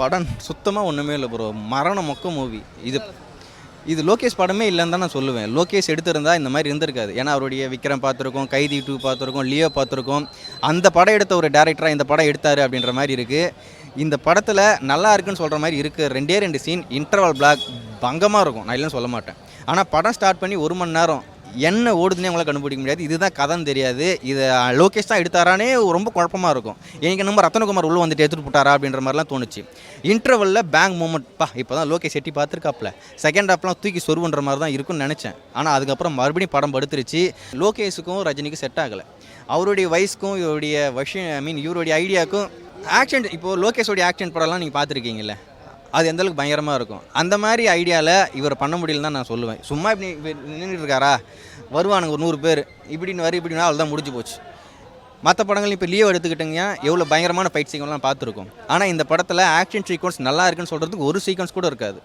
படம் சுத்தமாக ஒன்றுமே இல்லை ப்ரோ. மரண மொக்க மூவி இது. இது லோகேஷ் படமே இல்லைன்னு தான் நான் சொல்லுவேன். லோகேஷ் எடுத்திருந்தா இந்த மாதிரி இருந்திருக்காது. ஏன்னா அவருடைய விக்ரம் பார்த்துருக்கோம், கைதி 2 பார்த்துருக்கோம், லியோ பார்த்துருக்கோம். அந்த படம் எடுத்த ஒரு டேரக்டராக இந்த படம் எடுத்தார் அப்படின்ற மாதிரி இருக்குது. இந்த படத்தில் நல்லா இருக்குன்னு சொல்கிற மாதிரி இருக்குது. 2 சீன் இன்டர்வல் பிளாக் பங்கமாக இருக்கும், நான் இல்லைன்னு சொல்ல மாட்டேன். ஆனால் படம் ஸ்டார்ட் பண்ணி 1 மணி நேரம் என்ன ஓடுதுன்னே அவங்களால கண்டுபிடிக்க முடியாது. இதுதான் கதைன்னு தெரியாது. இதை லோகேஷ் தான் எடுத்தாரானே ரொம்ப குழப்பமாக இருக்கும். எனக்கு நம்ம ரத்தனகுமார் உள்ளே வந்துட்டு எடுத்துகிட்டு போட்டாரா அப்படின்ற மாதிரிலாம் தோணுச்சு. இன்டர்வலில் பேங்க் மூமெண்ட் இப்போ தான் லோகேஷ் எட்டி பார்த்துருக்காப்புல. செகண்ட் ஹாப்லாம் தூக்கி சொருவுன்ற மாதிரி தான் இருக்கும்னு நினச்சேன். ஆனால் அதுக்கப்புறம் மறுபடியும் படம் படுத்துருச்சு. லோகேஷுக்கும் ரஜினிக்கும் செட் ஆகலை. அவருடைய வயசுக்கும் இவருடைய இவருடைய ஐடியாவுக்கும் ஆக்ஷன். இப்போது லோகேஷோடைய ஆக்ஷன் படம்லாம் நீங்கள் பார்த்துருக்கீங்கல்ல, அது எந்தளவுக்கு பயங்கரமாக இருக்கும். அந்த மாதிரி ஐடியாவில் இவர் பண்ண முடியலன்னு தான் நான் சொல்லுவேன். சும்மா இப்படி நின்றுட்டு இருக்காரா, வருவானுங்க ஒரு 100 பேர் இப்படின்னு இப்படின்னா அவள் தான் முடிஞ்சு போச்சு. மற்ற படங்கள் இப்போ லியோ எடுத்துக்கிட்டிங்க, எவ்வளோ பயங்கரமான ஃபைட் சீக்வன்ஸ்லாம் பார்த்துருக்கோம். ஆனால் இந்த படத்தில் ஆக்ஷன் சீக்வன்ஸ் நல்லா இருக்குன்னு சொல்கிறதுக்கு ஒரு சீக்வன்ஸ் கூட இருக்காது.